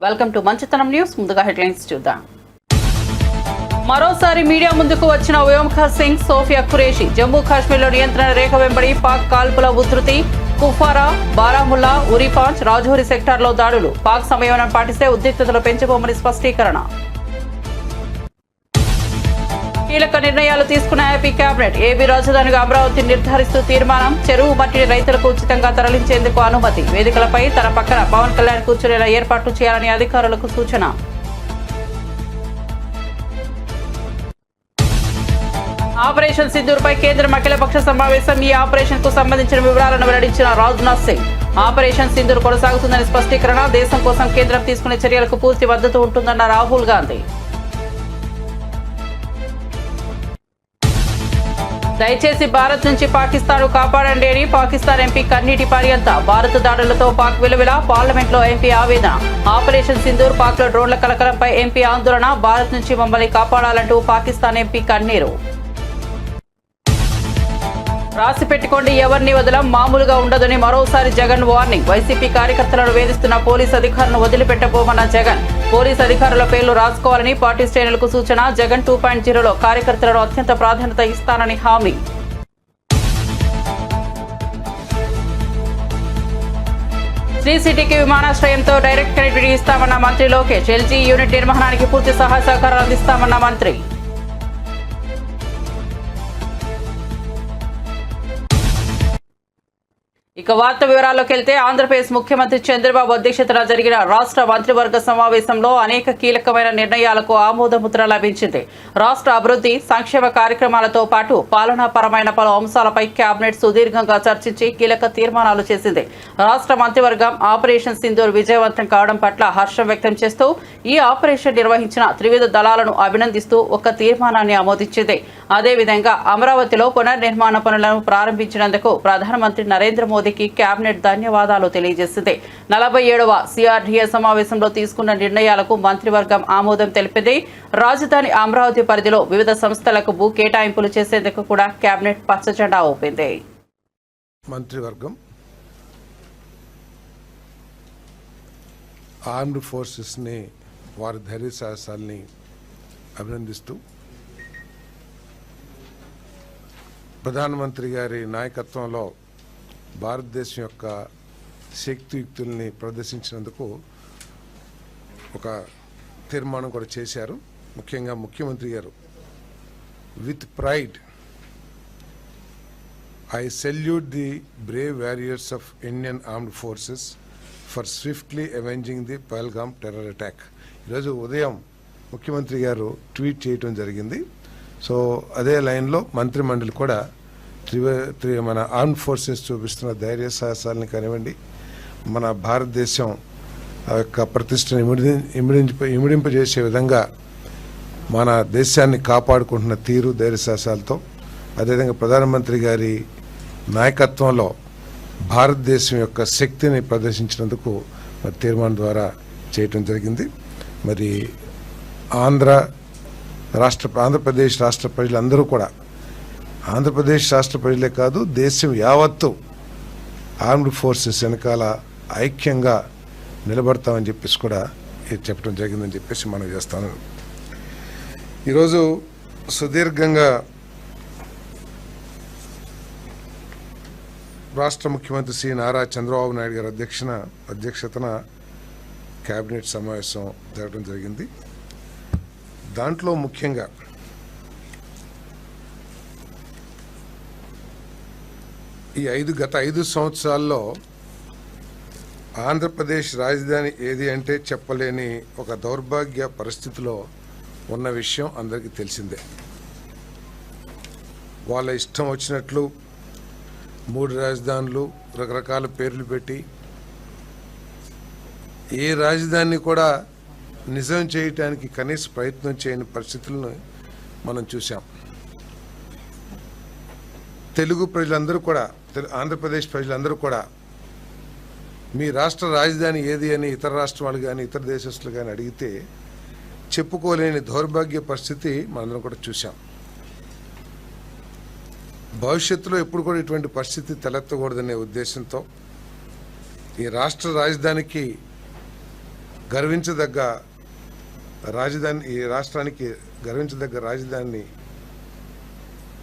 Welcome to మంచితనం news. ముందుగా headlines చూద్దాం. మరోసారి మీడియా ముందుకు వచ్చిన వ్యోమఖర్ సింగ్, సోఫియా ఖురేషి. జమ్మూ కాశ్మీర్లో నియంత్రణ రేఖ వెంబడి పాక్ కాల్పుల ఉధృతి. కుఫారా, బారాముల్లా, ఉరిపాంచ్, రాజౌరి సెక్టార్లో దాడులు. పాక్ సంయమనం పాటిస్తే ఉద్రిక్తతలు పెంచుకోమని స్పష్టీకరణ. కీలక నిర్ణయాలు తీసుకున్న ఏపీ కేబినెట్. ఏపీ రాజధానిగా అమరావతిని నిర్ధారిస్తూ తీర్మానం. చెరువు మట్టిని రైతులకు ఉచితంగా తరలించేందుకు అనుమతి. వేదికలపై తన పక్కన పవన్ కళ్యాణ్ కూర్చునేలా ఏర్పాట్లు చేయాలని అధికారులకు సూచన. ఆపరేషన్ సింధూర్పై కేంద్రం అఖిలపక్ష సమావేశం. ఈ ఆపరేషన్ కు సంబంధించిన వివరాలను వెల్లడించిన రాజ్నాథ్ సింగ్. ఆపరేషన్ సింధూర్ కొనసాగుతుందని స్పష్టీకరణ. దేశం కోసం కేంద్రం తీసుకునే చర్యలకు పూర్తి మద్దతు ఉంటుందన్న రాహుల్ గాంధీ. దయచేసి భారత్ నుంచి పాకిస్తాన్ కాపాడండి అని పాకిస్తాన్ ఎంపీ కన్నీటి పర్యంత. భారత్ దాడులతో పాక్ విలువిల. పార్లమెంట్ లో ఎంపీ ఆవేదన. ఆపరేషన్ సింధూర్, పాక్ లో డ్రోన్ల కలకలంపై ఎంపీ ఆందోళన. భారత్ నుంచి మమ్మల్ని కాపాడాలంటూ పాకిస్తాన్ ఎంపీ కన్నీరు. రాసి పెట్టుకోండి, ఎవరిని వదలం, మామూలుగా ఉండదని మరోసారి జగన్ వార్నింగ్. వైసీపీ కార్యకర్తలను వేధిస్తున్న పోలీసు అధికారులను వదిలిపెట్టబోమన్న జగన్. పోలీసు అధికారుల పేర్లు రాసుకోవాలని పార్టీ శ్రేణులకు సూచన. జగన్ 2.0లో కార్యకర్తలను అత్యంత ప్రాధాన్యత ఇస్తానని హామీ. శ్రీ సిటీకి విమానాశ్రయంతో డైరెక్ట్ కనెక్టివిటీ ఇస్తామన్న మంత్రి లోకేష్. ఎల్జీ యూనిట్ నిర్మాణానికి పూర్తి సహాయ సహకారాలు అందిస్తామన్న మంత్రి. ఇక వార్త వివరాల్లోకి వెళ్తే, ఆంధ్రప్రదేశ్ ముఖ్యమంత్రి చంద్రబాబు అధ్యక్షతన జరిగిన రాష్ట్ర మంత్రివర్గ సమావేశంలో అనేక కీలకమైన నిర్ణయాలకు ఆమోదముద్ర లభించింది. రాష్ట్ర అభివృద్ధి సంక్షేమ కార్యక్రమాలతో పాటు పాలనాపరమైన పలు అంశాలపై కేబినెట్ సుదీర్ఘంగా చర్చించి కీలక తీర్మానాలు చేసింది. రాష్ట్ర మంత్రివర్గం ఆపరేషన్ సింధూర్ విజయవంతం కావడం పట్ల హర్షం వ్యక్తం చేస్తూ ఈ ఆపరేషన్ నిర్వహించిన త్రివిధ దళాలను అభినందిస్తూ ఒక తీర్మానాన్ని ఆమోదించింది. అదేవిధంగా అమరావతిలో పునర్నిర్మాణ పనులను ప్రారంభించినందుకు ప్రధానమంత్రి నరేంద్ర మోదీ కేబినెట్ ధన్యవాదాలు తెలియజేసింది. 47వ సిఆర్డీఏ సమావేశంలో తీసుకున్న నిర్ణయాలకు మంత్రివర్గం ఆమోదం తెలిపింది. రాజధాని అమరావతి పరిధిలో వివిధ సంస్థలకు భూ కేటాయింపులు చేసేందుకు కూడా కేబినెట్ పచ్చజెండా ఊపింది. మంత్రివర్గం ఆర్మ్డ్ ఫోర్సెస్ ని వారి ధైర్య సాహసాల్ని అభినందిస్తూ ప్రధానమంత్రి గారి నాయకత్వంలో భారతదేశం యొక్క శక్తియుక్తుల్ని ప్రదర్శించినందుకు ఒక తీర్మానం కూడా చేశారు. ముఖ్యంగా ముఖ్యమంత్రి గారు, with pride I salute the brave warriors of Indian armed forces for swiftly avenging the Pahalgam terror attack. ఈరోజు ఉదయం ముఖ్యమంత్రి గారు ట్వీట్ చేయడం జరిగింది. సో అదే లైన్లో మంత్రిమండలి కూడా మన ఆర్మ్డ్ ఫోర్సెస్ చూపిస్తున్న ధైర్య సాహసాలని కానివ్వండి, మన భారతదేశం యొక్క ప్రతిష్టను ఇమిడింపజేసే విధంగా మన దేశాన్ని కాపాడుకుంటున్న తీరు ధైర్య సాహసాలతో, అదేవిధంగా ప్రధానమంత్రి గారి నాయకత్వంలో భారతదేశం యొక్క శక్తిని ప్రదర్శించినందుకు మరి తీర్మానం ద్వారా చేయటం జరిగింది. మరి ఆంధ్రప్రదేశ్ రాష్ట్ర ప్రజలందరూ కూడా, ఆంధ్రప్రదేశ్ రాష్ట్ర ప్రజలే కాదు దేశం యావత్తు ఆర్మ్డ్ ఫోర్సెస్ వెనకాల ఐక్యంగా నిలబడతామని చెప్పేసి కూడా చెప్పడం జరిగిందని చెప్పేసి మనం చేస్తాను. ఈరోజు సుదీర్ఘంగా రాష్ట్ర ముఖ్యమంత్రి శ్రీ నారా చంద్రబాబు నాయుడు గారి అధ్యక్షతన కేబినెట్ సమావేశం జరగడం జరిగింది. దాంట్లో ముఖ్యంగా గత 5 సంవత్సరాల్లో ఆంధ్రప్రదేశ్ రాజధాని ఏది అంటే చెప్పలేని ఒక దౌర్భాగ్య పరిస్థితిలో ఉన్న విషయం అందరికీ తెలిసిందే. వాళ్ళ ఇష్టం వచ్చినట్లు 3 రాజధానులు, రకరకాల పేర్లు పెట్టి ఏ రాజధాని కూడా నిజం చేయటానికి కనీస ప్రయత్నం చేయని పరిస్థితులను మనం చూసాం. తెలుగు ప్రజలందరూ కూడా, ఆంధ్రప్రదేశ్ ప్రజలందరూ కూడా మీ రాష్ట్ర రాజధాని ఏది అని ఇతర రాష్ట్రాలు కానీ ఇతర దేశస్తులు కానీ అడిగితే చెప్పుకోలేని దౌర్భాగ్య పరిస్థితి మనందరం కూడా చూసాం. భవిష్యత్తులో ఎప్పుడు కూడా ఇటువంటి పరిస్థితి తలెత్తకూడదనే ఉద్దేశంతో ఈ రాష్ట్ర రాజధానికి గర్వించదగ్గ రాజధాని, ఈ రాష్ట్రానికి గర్వించదగ్గ రాజధానిని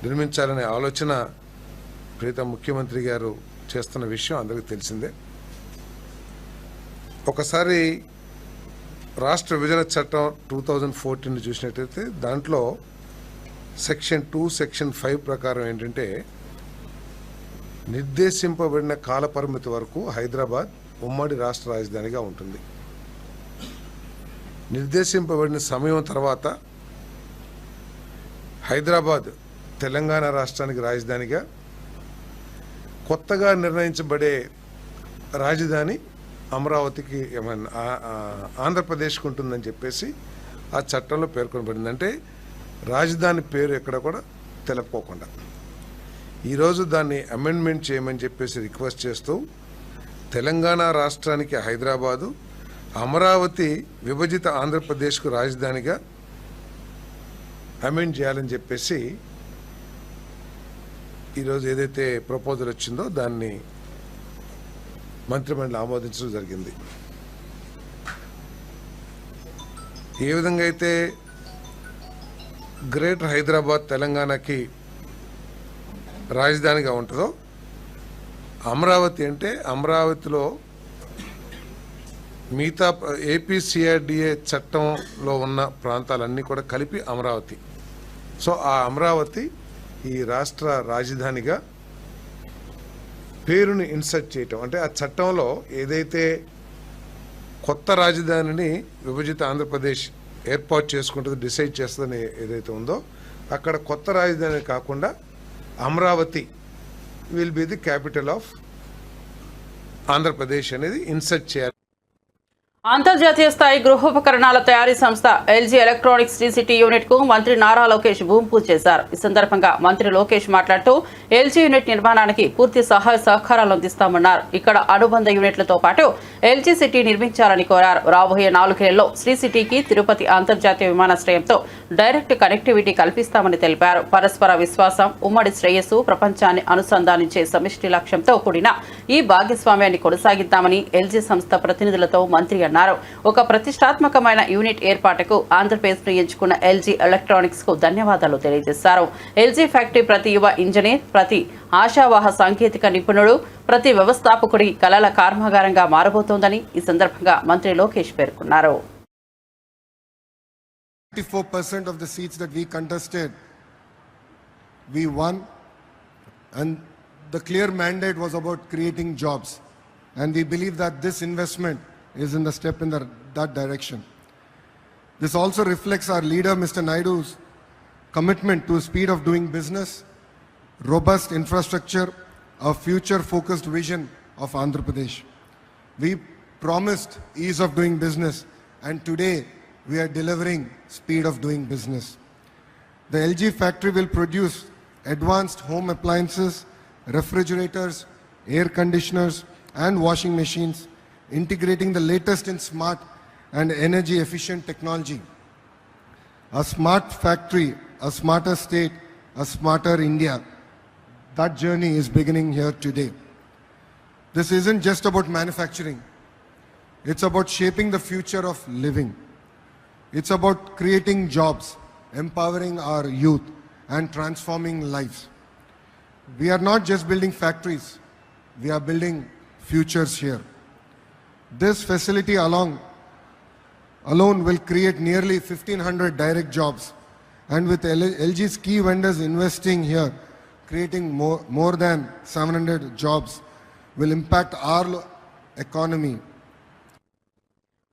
నిర్మించాలనే ఆలోచన ప్రీతం ముఖ్యమంత్రి గారు చేస్తున్న విషయం అందరికీ తెలిసిందే. ఒకసారి రాష్ట్ర విభజన చట్టం 2014 చూసినట్టయితే దాంట్లో సెక్షన్ 2, సెక్షన్ 5 ప్రకారం ఏంటంటే నిర్దేశింపబడిన కాలపరిమితి వరకు హైదరాబాద్ ఉమ్మడి రాష్ట్ర రాజధానిగా ఉంటుంది. నిర్దేశింపబడిన సమయం తర్వాత హైదరాబాద్ తెలంగాణ రాష్ట్రానికి రాజధానిగా, కొత్తగా నిర్ణయించబడే రాజధాని అమరావతికి ఆంధ్రప్రదేశ్కి ఉంటుందని చెప్పేసి ఆ చట్టంలో పేర్కొనబడింది. అంటే రాజధాని పేరు ఎక్కడ కూడా తెలుపుకోకుండా ఈరోజు దాన్ని అమెండ్మెంట్ చేయమని చెప్పేసి రిక్వెస్ట్ చేస్తూ తెలంగాణ రాష్ట్రానికి హైదరాబాదు, అమరావతి విభజిత ఆంధ్రప్రదేశ్కు రాజధానిగా అమెండ్ చేయాలని చెప్పేసి ఈరోజు ఏదైతే ప్రపోజల్ వచ్చిందో దాన్ని మంత్రిమండలి ఆమోదించడం జరిగింది. ఏ విధంగా అయితే గ్రేటర్ హైదరాబాద్ తెలంగాణకి రాజధానిగా ఉంటుందో, అమరావతి అంటే అమరావతిలో మిగతా ఏపీసీఆర్డీఏ చట్టంలో ఉన్న ప్రాంతాలన్నీ కూడా కలిపి అమరావతి. సో ఆ అమరావతి ఈ రాష్ట్ర రాజధానిగా పేరుని ఇన్సర్ట్ చేయటం, అంటే ఆ చట్టంలో ఏదైతే కొత్త రాజధానిని విభజిత ఆంధ్రప్రదేశ్ ఏర్పాటు చేసుకుంటుంది, డిసైడ్ చేస్తుందని ఏదైతే ఉందో అక్కడ కొత్త రాజధాని కాకుండా Amaravati will be the capital of Andhra Pradesh అనేది ఇన్సర్ట్ చేయాలి. అంతర్జాతీయ స్థాయి గృహోపకరణాల తయారీ సంస్థ ఎల్జీ ఎలక్ట్రానిక్స్ సిటీ యూనిట్ కు మంత్రి నారా లోకేష్ భూమి పూజ చేశారు. ఈ సందర్భంగా మంత్రి లోకేష్ మాట్లాడుతూ ఎల్జీ యూనిట్ నిర్మాణానికి పూర్తి సహాయ సహకారాలు అందిస్తామన్నారు. ఇక్కడ అనుబంధ యూనిట్లతో పాటు ఎల్జీ సిటీ నిర్మించాలని కోరారు. రాబోయే 4 ఏళ్లలో సిటీకి తిరుపతి అంతర్జాతీయ విమానాశ్రయంతో డైరెక్ట్ కనెక్టివిటీ కల్పిస్తామని తెలిపారు. పరస్పర విశ్వాసం, ఉమ్మడి శ్రేయస్సు, ప్రపంచాన్ని అనుసంధానించే సమిష్టి లక్ష్యంతో కూడిన ఈ భాగస్వామ్యాన్ని కొనసాగిద్దామని ఎల్జీ సంస్థ ప్రతినిధులతో మంత్రి అన్నారు. ఒక ప్రతిష్టాత్మకమైన యూనిట్ ఏర్పాటుకు ఆంధ్రప్రదేశ్ ను ఎంచుకున్న ఎల్జీ ఎలక్ట్రానిక్స్ కు ధన్యవాదాలు తెలియజేశారు. ఎల్జీ ఫ్యాక్టరీ ప్రతి యువ ఇంజనీర్, ప్రతి ఆశావాహ సాంకేతిక నిపుణుడు, ప్రతి వ్యవస్థాపకుడి కలల కర్మాగారంగా మారబోతోందని ఈ సందర్భంగా మంత్రి లోకేష్ పేర్కొన్నారు. 94% of the seats that we contested, we won, and the clear mandate was about creating jobs, and we believe that this investment is in the step in that direction. This also reflects our leader Mr. Naidu's commitment to speed of doing business, robust infrastructure, a future focused vision of Andhra Pradesh. We promised ease of doing business, and today we are delivering speed of doing business. The LG factory will produce advanced home appliances, refrigerators, air conditioners and washing machines, integrating the latest in smart and energy efficient technology. A smart factory, a smarter state, a smarter India. That journey is beginning here today. This isn't just about manufacturing. It's about shaping the future of living. It's about creating jobs, empowering our youth and transforming lives. We are not just building factories, we are building futures here. This facility alone will create nearly 1,500 direct jobs, and with LG's key vendors investing here, creating more than 700 jobs, will impact our economy.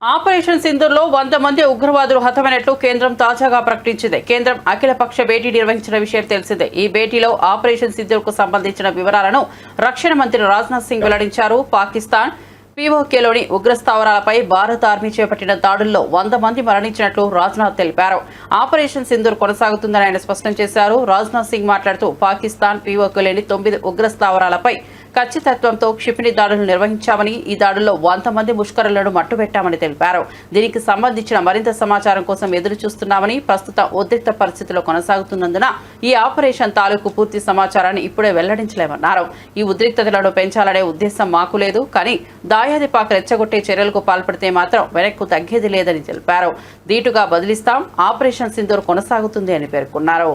Operation సింధూర్లో 100 మంది ఉగ్రవాదులు హతమైనట్లు కేంద్రం తాజాగా ప్రకటించింది. కేంద్రం అఖిలపక్ష భేటీ నిర్వహించిన విషయం తెలిసిందే. ఈ భేటీలో ఆపరేషన్ సింధూర్కు సంబంధించిన వివరాలను రక్షణ మంత్రి రాజ్నాథ్ సింగ్ వెల్లడించారు. పాకిస్తాన్ పీఓకేలోని ఉగ్రస్థావరాలపై భారత ఆర్మీ చేపట్టిన దాడుల్లో 100 మంది మరణించినట్లు రాజ్నాథ్ తెలిపారు. ఆపరేషన్ సింధూర్ కొనసాగుతుందని ఆయన స్పష్టం చేశారు. రాజ్నాథ్ సింగ్ మాట్లాడుతూ పాకిస్తాన్ పీఓకేలోని 9 ఉగ్రస్థావరాలపై ఖచ్చితత్వంతో క్షిపణి దాడులు నిర్వహించామని, ఈ దాడుల్లో 100 మంది ముష్కరులను మట్టుబెట్టామని తెలిపారు. దీనికి సంబంధించిన మరింత సమాచారం కోసం ఎదురు చూస్తున్నామని, ప్రస్తుతం ఉద్రిక్త పరిస్థితిలో కొనసాగుతున్నందున ఈ ఆపరేషన్ తాలూకు పూర్తి సమాచారాన్ని ఇప్పుడే వెల్లడించలేమన్నారు. ఈ ఉద్రిక్తతలను పెంచాలనే ఉద్దేశం మాకు లేదు, కానీ దాయాది పాక్ రెచ్చగొట్టే చర్యలకు పాల్పడితే మాత్రం వెనక్కు తగ్గేది లేదని తెలిపారు. దీటుగా బదిలిస్తాం, ఆపరేషన్ సింధూర్ కొనసాగుతుంది అని పేర్కొన్నారు.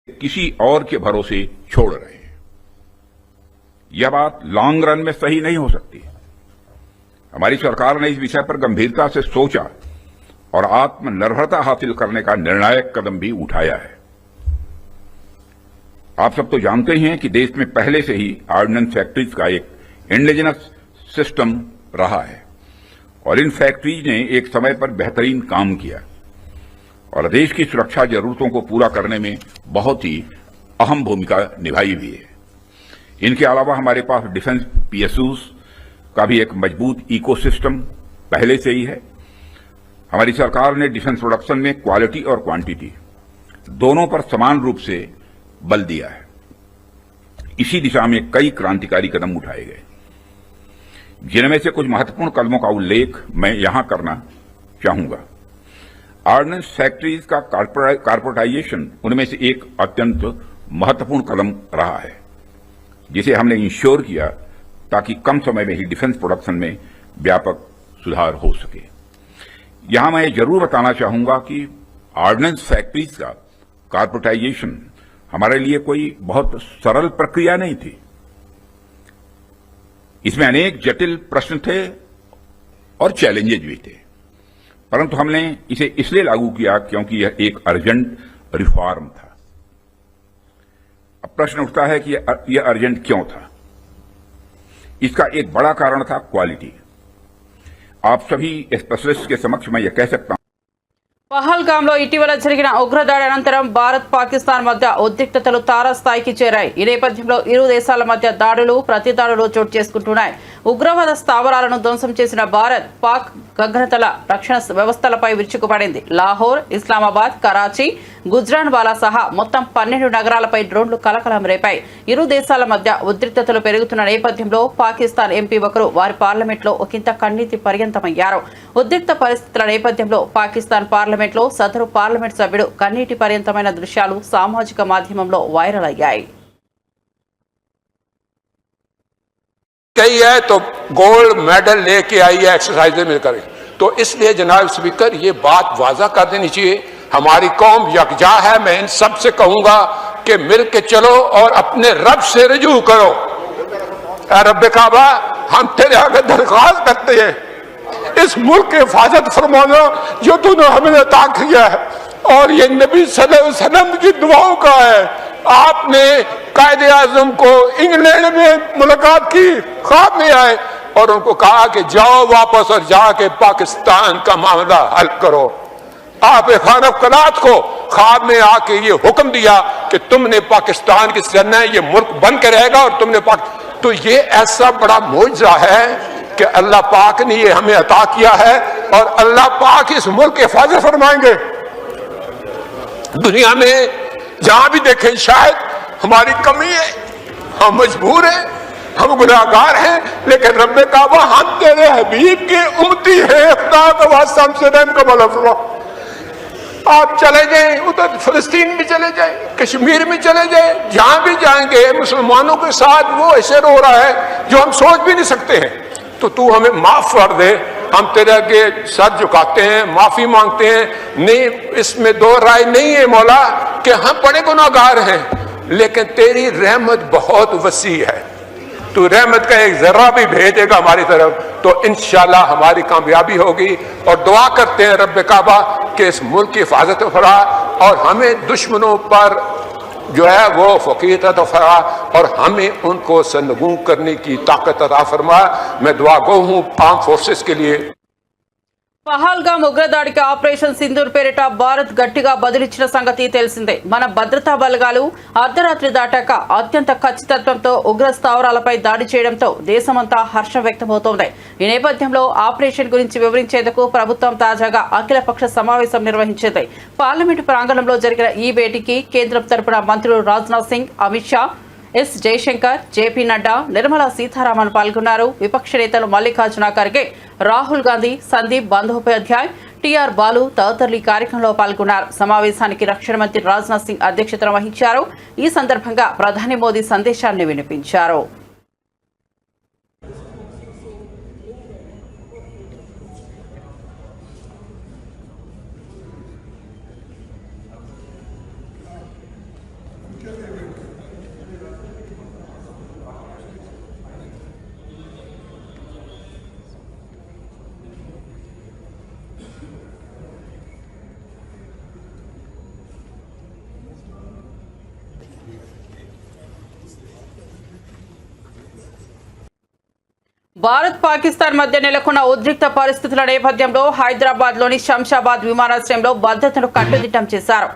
किसी और के भरोसे छोड़ रहे हैं, यह बात लॉन्ग रन में सही नहीं हो सकती। हमारी सरकार ने इस विषय पर गंभीरता से सोचा और आत्मनिर्भरता हासिल करने का निर्णायक कदम भी उठाया है। आप सब तो जानते हैं कि देश में पहले से ही ऑर्डिनेंस फैक्ट्रीज का एक इंडिजिनस सिस्टम रहा है और इन फैक्ट्रीज ने एक समय पर बेहतरीन काम किया और देश की सुरक्षा जरूरतों को पूरा करने में बहुत ही अहम भूमिका निभाई हुई है। इनके अलावा हमारे पास डिफेंस पीएसयूज का भी एक मजबूत इकोसिस्टम पहले से ही है। हमारी सरकार ने डिफेंस प्रोडक्शन में क्वालिटी और क्वांटिटी दोनों पर समान रूप से बल दिया है। इसी दिशा में कई क्रांतिकारी कदम उठाए गए, जिनमें से कुछ महत्वपूर्ण कदमों का उल्लेख मैं यहां करना चाहूंगा। ऑर्डिनेंस फैक्ट्रीज का कॉर्पोरेटाइजेशन उनमें से एक अत्यंत महत्वपूर्ण कदम रहा है, जिसे हमने इंश्योर किया ताकि कम समय में ही डिफेंस प्रोडक्शन में व्यापक सुधार हो सके। यहां मैं जरूर बताना चाहूंगा कि ऑर्डिनेंस फैक्ट्रीज का कॉर्पोरेटाइजेशन हमारे लिए कोई बहुत सरल प्रक्रिया नहीं थी। इसमें अनेक जटिल प्रश्न थे और चैलेंजेज भी थे, परंतु हमने इसे इसलिए लागू किया क्योंकि यह एक अर्जेंट रिफॉर्म था। अब प्रश्न उठता है कि यह अर्जेंट क्यों था? इसका एक बड़ा कारण था क्वालिटी। आप सभी स्पेशलिस्ट के समक्ष मैं यह कह सकता हूं, పహల్గామ్లో ఇటీవల జరిగిన ఉగ్రదాడి అనంతరం భారత్ పాకిస్తాన్ మధ్య ఉద్రిక్తతలు తారాస్థాయికి చేరాయి. ఈ నేపథ్యంలో ఇరు దేశాల మధ్య దాడులు ప్రతిదాడులు చోటు చేసుకుంటున్నాయి. ఉగ్రవాద స్థావరాలను ధ్వంసం చేసిన భారత్ పాక్ గగనతల రక్షణ వ్యవస్థలపై విరుచుకుపడింది. లాహోర్, ఇస్లామాబాద్, కరాచీ, గుజ్రాన్వాలా సహా మొత్తం 12 నగరాలపై డ్రోన్లు కలకలం రేపాయి. ఇరు దేశాల మధ్య ఉద్రిక్తతలు పెరుగుతున్న నేపథ్యంలో పాకిస్తాన్ ఎంపీ ఒకరు వారి పార్లమెంట్లో ఒకంత కన్నీటి పర్యంతమయ్యారు. ఉద్రిక్త పరిస్థితుల నేపథ్యంలో పాకిస్తాన్ పార్లమెంట్లో సదరు పార్లమెంట్ సభ్యుడు కన్నీటి పర్యంతమైన దృశ్యాలు సామాజిక మాధ్యమంలో వైరల్ అయ్యాయి. कही है तो गोल्ड मेडल लेके आई है एक्सरसाइज में करें, तो इसलिए जनाब स्पीकर ये बात वाजा कर देनी चाहिए। हमारी कौम यकजा है। मैं इन सब से कहूंगा कि मिल के चलो और अपने रब से रजू करो। रब काबा, हम तेरे आगे दरख्वास्त करते हैं, इस मुल्क की हिफाजत फरमाना जो तूने हमें अता किया है, और ये नबी सल्लल्लाहु अलैहि वसल्लम की दुआओं का है। आपने कायदे आजम को इंग्लैंड में मुलाकात की, ख्वाब में आए और उनको कहा कि जाओ वापस और जाके पाकिस्तान का मामला हल करो। आप खान कलात को ख्वाब में आके ये हुक्म दिया कि तुमने पाकिस्तान की सरना ये मुल्क बन के रहेगा और तुमने तो ये ऐसा बड़ा मौजज़ा है कि अल्लाह पाक ने ये हमें अता किया है और अल्लाह पाक इस मुल्क की हिफाजत फरमाएंगे। दुनिया में जहां भी देखें शायद हमारी कमी है, हम मजबूर हैं, हम गुनाहगार हैं, लेकिन रब काबा हम तेरे हबीब के उम्मती हैं। खुदा का वास्ता हमसे रहम का भला फरमा। आप चले जाएं, उधर फिलिस्तीन भी चले जाएं, कश्मीर में चले जाएं, जहां भी जाएंगे मुसलमानों के साथ वो ऐसे रो रहा है जो हम सोच भी नहीं सकते हैं। तो तू हमें माफ कर दे, हम तेरे आगे सर झुकाते हैं, माफी मांगते हैं। नहीं, इसमें दो राय नहीं है मौला कि हम बड़े गुनाहगार हैं, लेकिन तेरी रहमत बहुत वसी है। तू रहमत का एक जर्रा भी भेजेगा हमारी तरफ तो इंशाल्लाह हमारी कामयाबी होगी। और दुआ करते हैं रब काबा कि इस मुल्क की हिफाजत फरमा और हमें दुश्मनों पर जो है वो फकीर अता फरमा और हमें उनको सरनगू करने की ताकत अता फरमा। मैं दुआ गो हूँ आर्म फोर्सेस के लिए। పహల్గామ్ ఉగ్రదాడికి ఆపరేషన్ సింధూర్ పేరిట భారత్ గట్టిగా బదులిచ్చిన సంగతి తెలిసిందే. మన భద్రతా బలగాలు అర్ధరాత్రి దాటాక అత్యంత ఖచ్చితత్వంతో ఉగ్ర స్థావరాలపై దాడి చేయడంతో దేశమంతా హర్షం వ్యక్తమవుతోంది. ఈ నేపథ్యంలో ఆపరేషన్ గురించి వివరించేందుకు ప్రభుత్వం తాజాగా అఖిలపక్ష సమావేశం నిర్వహించింది. పార్లమెంటు ప్రాంగణంలో జరిగిన ఈ భేటీకి కేంద్రం తరపున మంత్రులు రాజ్నాథ్ సింగ్, అమిత్ షా, ఎస్ జయశంకర్, జేపీ నడ్డా, నిర్మలా సీతారామన్ పాల్గొన్నారు. విపక్ష నేతలు మల్లికార్జున ఖర్గే, రాహుల్ గాంధీ, సందీప్ బందోపాధ్యాయ్, టీఆర్ బాలు తదితరులు ఈ కార్యక్రమంలో పాల్గొన్నారు. సమావేశానికి రక్షణ మంత్రి రాజ్నాథ్ సింగ్ అధ్యక్షతన వహించారు. ఈ సందర్భంగా ప్రధాని మోదీ సందేశాన్ని వినిపించారు. భారత్ పాకిస్తాన్ మధ్య నెలకొన్న ఉద్రిక్త పరిస్థితుల నేపథ్యంలో హైదరాబాద్లోని శంషాబాద్ విమానాశ్రయంలో భద్రతను కట్టుదిట్టం చేశారు.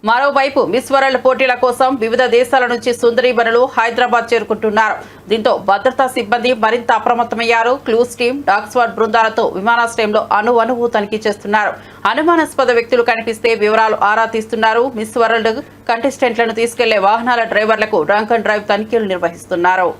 మరోవైపు మిస్ వరల్డ్ పోటీల కోసం వివిధ దేశాల నుంచి సుందరీమణులు హైదరాబాద్ చేరుకుంటున్నారు. దీంతో భద్రతా సిబ్బంది మరింత అప్రమత్తమయ్యారు. క్లూస్ టీం, డాగ్ స్క్వాడ్ బృందాలతో విమానాశ్రయంలో అణువణువు తనిఖీ చేస్తున్నారు. అనుమానాస్పద వ్యక్తులు కనిపిస్తే వివరాలు ఆరా తీస్తున్నారు. మిస్ వరల్డ్ కంటెస్టెంట్లను తీసుకెళ్లే వాహనాల డ్రైవర్లకు డ్రంక్ అండ్ డ్రైవ్ తనిఖీలు నిర్వహిస్తున్నారు.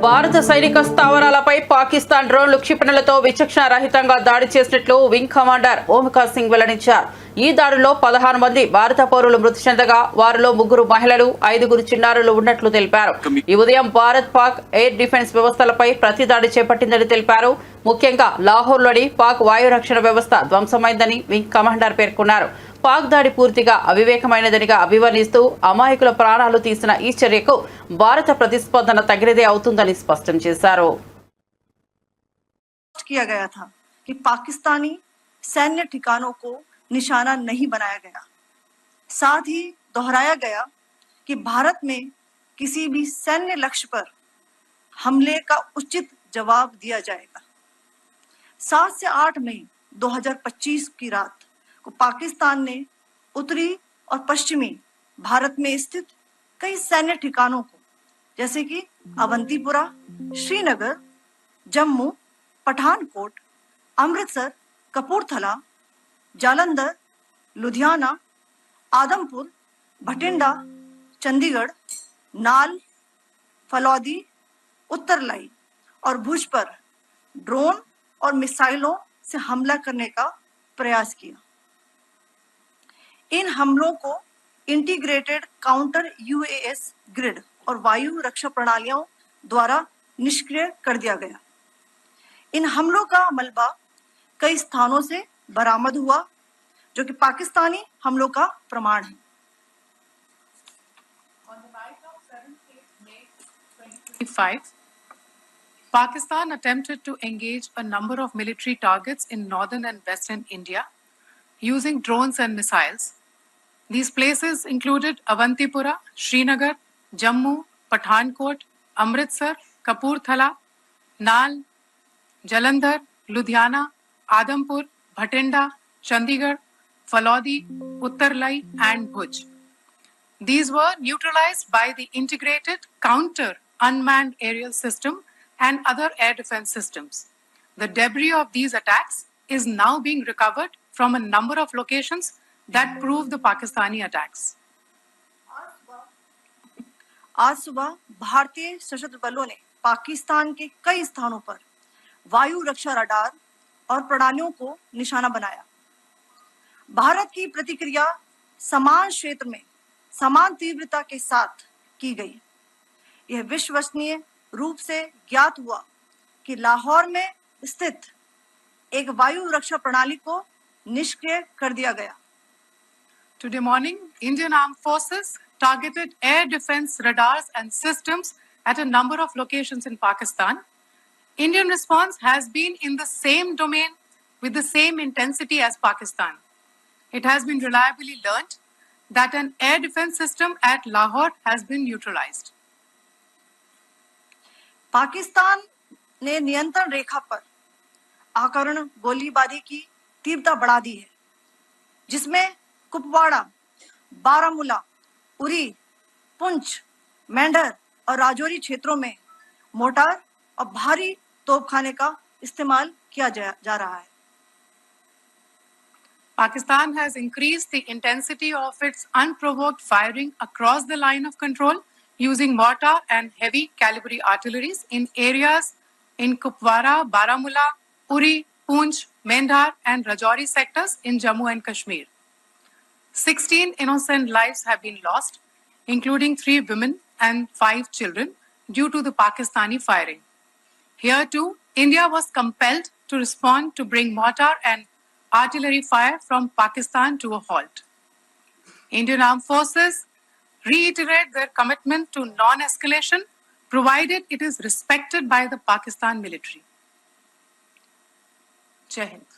భారత సైనిక స్థావరాలపై పాకిస్తాన్ డ్రోన్లు క్షిపణులతో విచక్షణ రహితంగా దాడి చేసినట్లు వింగ్ కమాండర్ ఓంకార్ సింగ్ వెల్లడించారు. ఈ దాడిలో 16 మంది భారత పౌరులు మృతి చెందగా వారిలో 3 మహిళలు, 5 చిన్నారులు ఉన్నట్లు తెలిపారు. ఈ ఉదయం భారత్ పాక్ ఎయిర్ డిఫెన్స్ వ్యవస్థలపై ప్రతి దాడి చేపట్టిందని తెలిపారు. ముఖ్యంగా లాహోర్లోని పాక్ వాయు రక్షణ వ్యవస్థ ధ్వంసమైందని వింగ్ కమాండర్ పేర్కొన్నారు. పాక్ దాడి పూర్తిగా అవివేకమైనదనిగా అభివర్ణిస్తూ అమాయకుల ప్రాణాలు తీసిన ఈ చర్యకు భారత ప్రతిస్పందన తగినదే అవుతుందని స్పష్టం చేశారు. किया गया था कि पाकिस्तानी सैन्य ठिकानों को निशाना नहीं बनाया गया। साथ ही दोहराया गया कि भारत में किसी भी सैन्य लक्ष्य पर हमले का उचित जवाब दिया जाएगा। 7 से 8 मई 2025 की रात को पाकिस्तान ने उत्तरी और पश्चिमी भारत में स्थित कई सैन्य ठिकानों को जैसे कि अवंतीपुरा, श्रीनगर, जम्मू, पठानकोट, अमृतसर, कपूरथला, जालंधर, लुधियाना, आदमपुर, भटिंडा, चंडीगढ़, नाल, फलौदी, उत्तरलाई और भुज पर ड्रोन और मिसाइलों से हमला करने का प्रयास किया। इन हमलों को इंटीग्रेटेड काउंटर यूएस ग्रिड और वायु रक्षा प्रणालियों द्वारा निष्क्रिय कर दिया गया। इन हमलों का मलबा कई स्थानों से बरामद हुआ जो कि पाकिस्तानी हमलों का प्रमाण है। On the night of 7th May 2025, Pakistan attempted to engage a number of military targets in northern and western India using drones and missiles. These places included Avantipura, Srinagar, Jammu, Pathankot, Amritsar, Kapurthala, Nal, Jalandhar, Ludhiana, Adampur, Bhatinda, Chandigarh, Falodi, Uttarlai, and Bhuj. These were neutralized by the integrated counter unmanned aerial system and other air defense systems. The debris of these attacks is now being recovered from a number of locations that prove the Pakistani attacks. आज सुबह भारतीय सशस्त्र बलों ने पाकिस्तान के कई स्थानों पर वायु रक्षा रडार और प्रणालियों को निशाना बनाया। भारत की प्रतिक्रिया समान क्षेत्र में समान तीव्रता के साथ की गई। यह विश्वसनीय रूप से ज्ञात हुआ कि लाहौर में स्थित एक वायु रक्षा प्रणाली को निष्क्रिय कर दिया गया। Today morning, Indian Armed Forces targeted air defense radars and systems at a number of locations in Pakistan. Indian response has been in the same domain with the same intensity as Pakistan. It has been reliably learnt that an air defense system at Lahore has been neutralized. Pakistan ने नियंत्रण रेखा पर आकरण गोलीबारी की तीव्रता बढ़ा दी है, जिसमें कुपवाड़ा, बारामूला, उरी, पुंछ, मेंढर और राजौरी क्षेत्रों में मोर्टार और भारी तोपखाने का इस्तेमाल किया जा रहा है। Pakistan has increased the intensity of its unprovoked firing across the line of control using mortar and heavy caliber artilleries in areas in Kupwara, Baramulla, Uri, Poonch, Mendhar and Rajouri sectors in Jammu and Kashmir. 16 innocent lives have been lost, including 3 women and 5 children, due to the Pakistani firing. Here too, India was compelled to respond to bring mortar and artillery fire from Pakistan to a halt. Indian Armed Forces reiterate their commitment to non-escalation, provided it is respected by the Pakistan military. Jai Hind.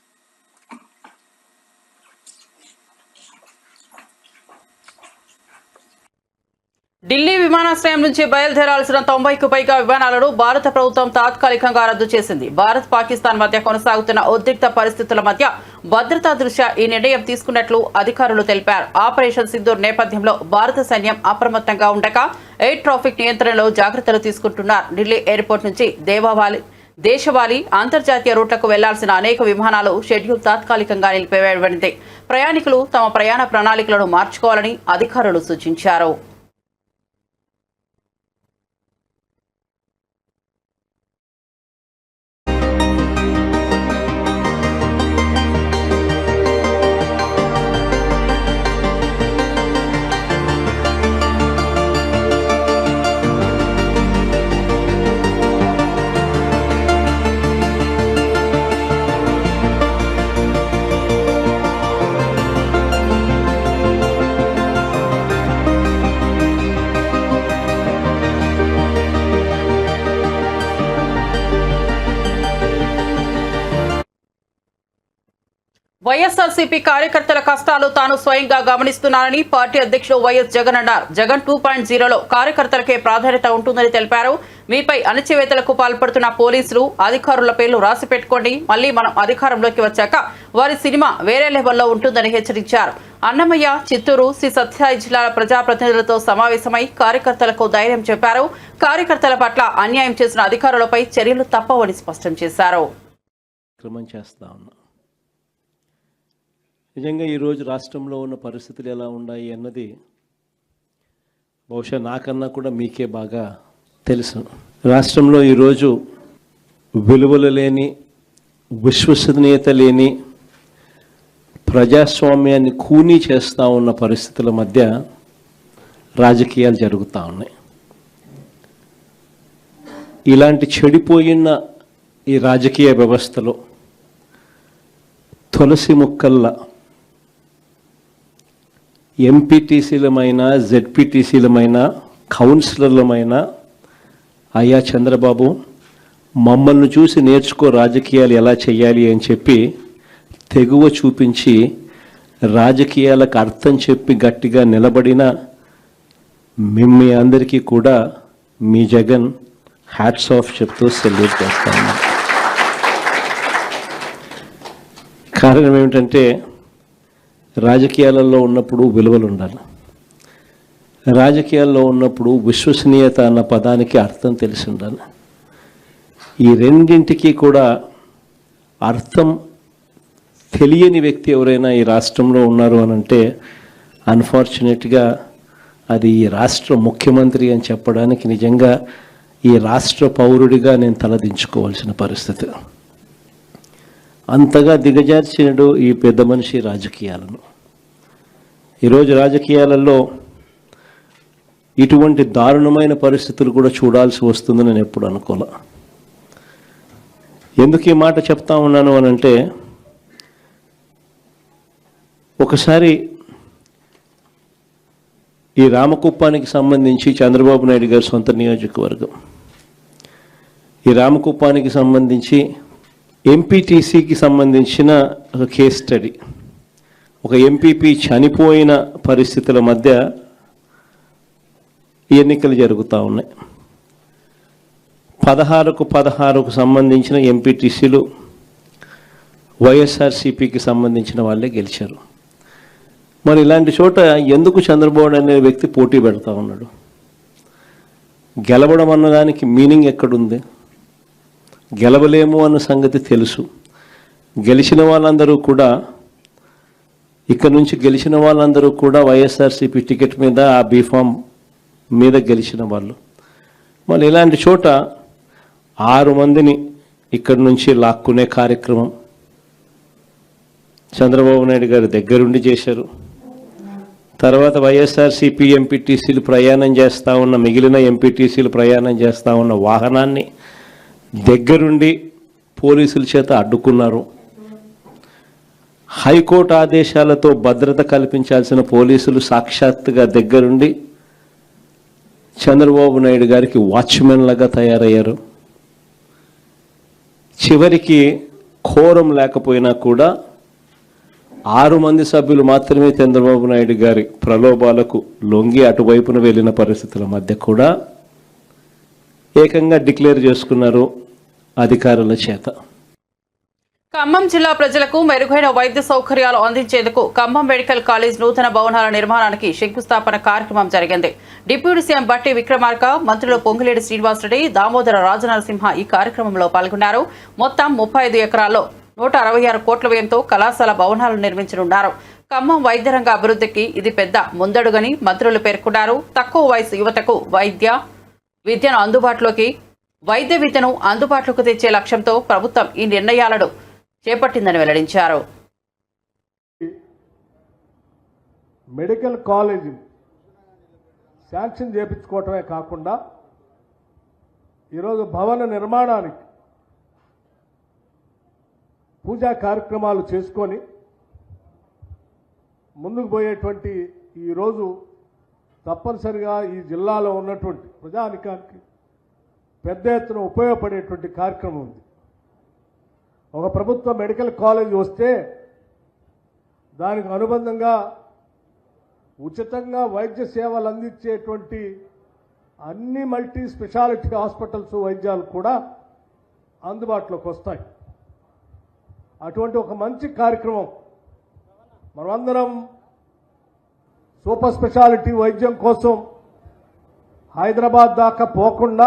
Delhi విమానాశ్రయం నుంచి బయలుదేరాల్సిన 90కు పైగా విమానాలను భారత ప్రభుత్వం తాత్కాలికంగా రద్దు చేసింది. భారత్ పాకిస్తాన్ మధ్య కొనసాగుతున్న ఉద్రిక్త పరిస్థితుల మధ్య భద్రతా దృష్ట్యా ఈ నిర్ణయం తీసుకున్నట్లు అధికారులు తెలిపారు. ఆపరేషన్ సింధూర్ నేపథ్యంలో భారత సైన్యం అప్రమత్తంగా ఉండగా ఎయిర్ ట్రాఫిక్ నియంత్రణలో జాగ్రత్తలు తీసుకుంటున్నారు. ఢిల్లీ ఎయిర్పోర్ట్ నుంచి దేశవాళీ అంతర్జాతీయ రూట్లకు వెళ్లాల్సిన అనేక విమానాలు షెడ్యూల్ తాత్కాలికంగా నిలిపివేయబడింది. ప్రయాణికులు తమ ప్రయాణ ప్రణాళికలను మార్చుకోవాలని అధికారులు సూచించారు. వైఎస్ఆర్సీపీ కార్యకర్తల కష్టాలు తాను స్వయంగా గమనిస్తున్నానని పార్టీ అధ్యక్షుడు వైఎస్ జగన్ అన్నారు. జగన్ 2.0లో కార్యకర్తలకే ప్రాధాన్యత ఉంటుందని తెలిపారు. మీపై అణచివేతలకు పాల్పడుతున్న పోలీసులు అధికారుల పేర్లు రాసి పెట్టుకోండి, మళ్లీ మనం అధికారంలోకి వచ్చాక వారి సినిమా వేరే లెవెల్లో ఉంటుందని హెచ్చరించారు. అన్నమయ్య, చిత్తూరు, శ్రీ సత్యసాయి జిల్లాల ప్రజాప్రతినిధులతో సమావేశమై కార్యకర్తలకు ధైర్యం చెప్పారు. కార్యకర్తల పట్ల అన్యాయం చేసిన అధికారులపై చర్యలు తప్పవని స్పష్టం చేశారు. నిజంగా ఈరోజు రాష్ట్రంలో ఉన్న పరిస్థితులు ఎలా ఉన్నాయి అన్నది బహుశా నాకన్నా కూడా మీకే బాగా తెలుసు. రాష్ట్రంలో ఈరోజు విలువలు లేని, విశ్వసనీయత లేని, ప్రజాస్వామ్యాన్ని కూనీ చేస్తూ ఉన్న పరిస్థితుల మధ్య రాజకీయాలు జరుగుతూ ఉన్నాయి. ఇలాంటి చెడిపోయిన ఈ రాజకీయ వ్యవస్థలో తులసి ముక్కల్లా ఎంపీటీసీలమైన, జెడ్పీటీసీలమైన, కౌన్సిలర్లమైన అయ్యా చంద్రబాబు మమ్మల్ని చూసి నేర్చుకో రాజకీయాలు ఎలా చేయాలి అని చెప్పి తెగువ చూపించి రాజకీయాలకు అర్థం చెప్పి గట్టిగా నిలబడిన మీ అందరికీ కూడా మీ జగన్ హ్యాట్స్ ఆఫ్ చెప్తూ సెల్యూట్ చేస్తాను. కారణం ఏమిటంటే రాజకీయాలలో ఉన్నప్పుడు విలువలు ఉండాలి. రాజకీయాల్లో ఉన్నప్పుడు విశ్వసనీయత అన్న పదానికి అర్థం తెలిసి ఉండాలి. ఈ రెండింటికి కూడా అర్థం తెలియని వ్యక్తి ఎవరైనా ఈ రాష్ట్రంలో ఉన్నారు అని అంటే అన్ఫార్చునేట్గా అది ఈ రాష్ట్ర ముఖ్యమంత్రి అని చెప్పడానికి నిజంగా ఈ రాష్ట్ర పౌరుడిగా నేను తలదించుకోవాల్సిన పరిస్థితి. అంతగా దిగజార్చినడు ఈ పెద్ద మనిషి రాజకీయాలను. ఈరోజు రాజకీయాలలో ఇటువంటి దారుణమైన పరిస్థితులు కూడా చూడాల్సి వస్తుందని నేను ఎప్పుడు అనుకోలే. ఎందుకు ఈ మాట చెప్తా ఉన్నాను అని అంటే, ఒకసారి ఈ రామకుప్పానికి సంబంధించి చంద్రబాబు నాయుడు గారి సొంత నియోజకవర్గం, ఈ రామకుప్పానికి సంబంధించి ఎంపీటీసీకి సంబంధించిన ఒక కేస్ స్టడీ, ఒక ఎంపీపీ చనిపోయిన పరిస్థితుల మధ్య ఎన్నికలు జరుగుతూ ఉన్నాయి. 16కు సంబంధించిన ఎంపీటీసీలు వైఎస్ఆర్సీపీకి సంబంధించిన వాళ్ళే గెలిచారు. మరి ఇలాంటి చోట ఎందుకు చంద్రబాబు అనే వ్యక్తి పోటీ పెడతా ఉన్నాడు? గెలవడం అన్నదానికి మీనింగ్ ఎక్కడుంది? గెలవలేము అన్న సంగతి తెలుసు. గెలిచిన వాళ్ళందరూ కూడా గెలిచిన వాళ్ళందరూ కూడా వైఎస్ఆర్సీపీ టికెట్ మీద ఆ బీఫామ్ మీద గెలిచిన వాళ్ళు. మరి ఇలాంటి చోట 6 మందిని ఇక్కడి నుంచి లాక్కునే కార్యక్రమం చంద్రబాబు నాయుడు గారు దగ్గరుండి చేశారు. తర్వాత వైఎస్ఆర్సీపీ ఎంపీటీసీలు ప్రయాణం చేస్తూ ఉన్న మిగిలిన ఎంపీటీసీలు ప్రయాణం చేస్తూ ఉన్న వాహనాన్ని దగ్గరుండి పోలీసుల చేత అడ్డుకున్నారు. హైకోర్టు ఆదేశాలతో భద్రత కల్పించాల్సిన పోలీసులు సాక్షాత్తుగా దగ్గరుండి చంద్రబాబు నాయుడు గారికి వాచ్మెన్ లాగా తయారయ్యారు. చివరికి కోరం లేకపోయినా కూడా 6 మంది సభ్యులు మాత్రమే చంద్రబాబు నాయుడు గారి ప్రలోభాలకు లొంగి అటువైపున వెళ్ళిన పరిస్థితుల మధ్య కూడా ఏకంగా డిక్లేర్ చేసుకున్నారు అధికారుల చేత. ఖమ్మం జిల్లా ప్రజలకు మెరుగైన వైద్య సౌకర్యాలు అందించేందుకు ఖమ్మం మెడికల్ కాలేజ్ నూతన భవనాల నిర్మాణానికి శంకుస్థాపన కార్యక్రమం జరిగింది. డిప్యూటీ సీఎం బట్టి విక్రమార్క, మంత్రులు పొంగులేటి శ్రీనివాసరెడ్డి, దామోదర రాజనరసింహ ఈ కార్యక్రమంలో పాల్గొన్నారు. మొత్తం 35 ఎకరాల్లో 166 కోట్ల వ్యయంతో కళాశాల భవనాలు నిర్మించనున్నారు. ఖమ్మం వైద్య రంగ అభివృద్ధికి ఇది పెద్ద ముందడుగని మంత్రులు పేర్కొన్నారు. తక్కువ వయసు యువతకు వైద్య విద్యను అందుబాటులోకి తెచ్చే లక్ష్యంతో ప్రభుత్వం ఈ నిర్ణయాలను చేపట్టిందని వెల్లడించారు. మెడికల్ కాలేజీ శాంక్షన్ చేయించుకోవటమే కాకుండా ఈరోజు భవన నిర్మాణానికి పూజా కార్యక్రమాలు చేసుకొని ముందుకు పోయేటువంటి ఈరోజు తప్పనిసరిగా ఈ జిల్లాలో ఉన్నటువంటి ప్రజానికానికి పెద్ద ఎత్తున ఉపయోగపడేటువంటి కార్యక్రమం ఉంది. ఒక ప్రభుత్వ మెడికల్ కాలేజ్ వస్తే దానికి అనుబంధంగా ఉచితంగా వైద్య సేవలు అందించేటువంటి అన్ని మల్టీ స్పెషాలిటీ హాస్పిటల్స్ వైద్యాలు కూడా అందుబాటులోకి వస్తాయి. అటువంటి ఒక మంచి కార్యక్రమం మనమందరం సూపర్ స్పెషాలిటీ వైద్యం కోసం హైదరాబాద్ దాకా పోకుండా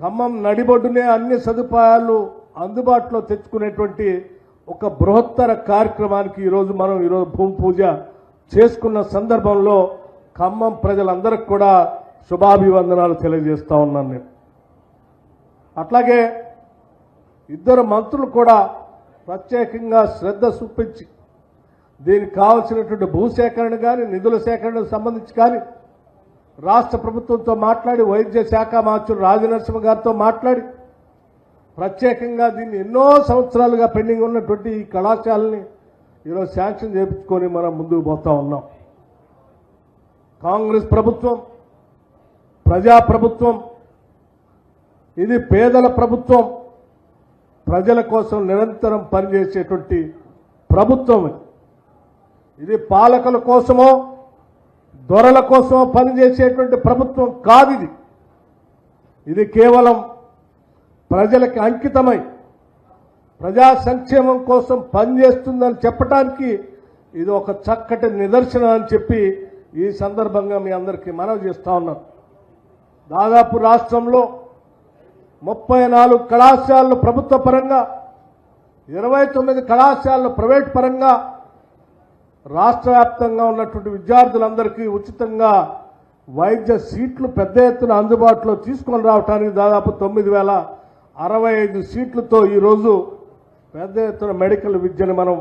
ఖమ్మం నడిబొడ్డునే అన్ని సదుపాయాలు అందుబాటులో తెచ్చుకునేటువంటి ఒక బృహత్తర కార్యక్రమానికి ఈరోజు భూమి పూజ చేసుకున్న సందర్భంలో ఖమ్మం ప్రజలందరికీ కూడా శుభాభివందనాలు తెలియజేస్తా ఉన్నాను నేను. అట్లాగే 2 మంత్రులు కూడా ప్రత్యేకంగా శ్రద్ధ చూపించి దీనికి కావాల్సినటువంటి భూసేకరణ కానీ నిధుల సేకరణకు సంబంధించి కానీ రాష్ట్ర ప్రభుత్వంతో మాట్లాడి వైద్య శాఖ మంత్రులు రాజనరసింహ గారితో మాట్లాడి ప్రత్యేకంగా దీన్ని ఎన్నో సంవత్సరాలుగా పెండింగ్ ఉన్నటువంటి ఈ కళాశాలని ఈరోజు శాంక్షన్ చేయించుకొని మనం ముందుకు పోతా ఉన్నాం. కాంగ్రెస్ ప్రభుత్వం ప్రజాప్రభుత్వం, ఇది పేదల ప్రభుత్వం, ప్రజల కోసం నిరంతరం పనిచేసేటువంటి ప్రభుత్వం. ఇది పాలకుల కోసమో దొరల కోసమో పనిచేసేటువంటి ప్రభుత్వం కాదు. ఇది కేవలం ప్రజలకు అంకితమై ప్రజా సంక్షేమం కోసం పనిచేస్తుందని చెప్పడానికి ఇది ఒక చక్కటి నిదర్శనం అని చెప్పి ఈ సందర్భంగా మీ అందరికీ మనవి చేస్తా ఉన్నాను. దాదాపు రాష్ట్రంలో 34 కళాశాలలు ప్రభుత్వ పరంగా, 29 కళాశాలలు ప్రైవేట్ పరంగా రాష్ట్ర వ్యాప్తంగా ఉన్నటువంటి విద్యార్థులందరికీ ఉచితంగా వైద్య సీట్లు పెద్ద ఎత్తున అందుబాటులో తీసుకొని రావడానికి దాదాపు 9,065 సీట్లతో ఈరోజు పెద్ద ఎత్తున మెడికల్ విద్యను మనం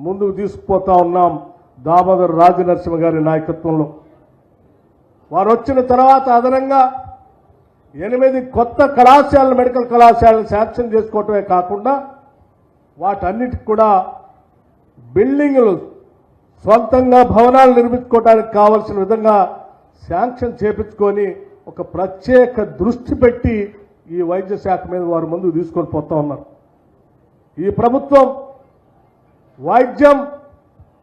ముందుకు తీసుకుపోతా ఉన్నాం. దామోదర రాజనరసింహ గారి నాయకత్వంలో వారు వచ్చిన తర్వాత అదనంగా 8 కొత్త కళాశాలలు, మెడికల్ కళాశాలను శాంక్షన్ చేసుకోవటమే కాకుండా వాటన్నిటికి కూడా బిల్డింగులు సొంతంగా భవనాలు నిర్మించుకోవడానికి కావాల్సిన విధంగా శాంక్షన్ చేపించుకొని ఒక ప్రత్యేక దృష్టి పెట్టి ఈ వైద్య శాఖ మీద వారు ముందుకు తీసుకొని పోతా ఉన్నారు. ఈ ప్రభుత్వం వైద్యం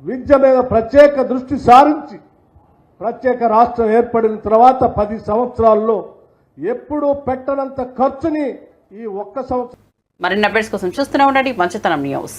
విద్య మీద ప్రత్యేక దృష్టి సారించి ప్రత్యేక రాష్ట్రం ఏర్పడిన తర్వాత 10 సంవత్సరాల్లో ఎప్పుడూ పెట్టనంత ఖర్చుని ఈ ఒక్క సంవత్సరం మరిన్ని అప్డేట్స్ కోసం చూస్తూనే ఉండండి మంచితనం న్యూస్.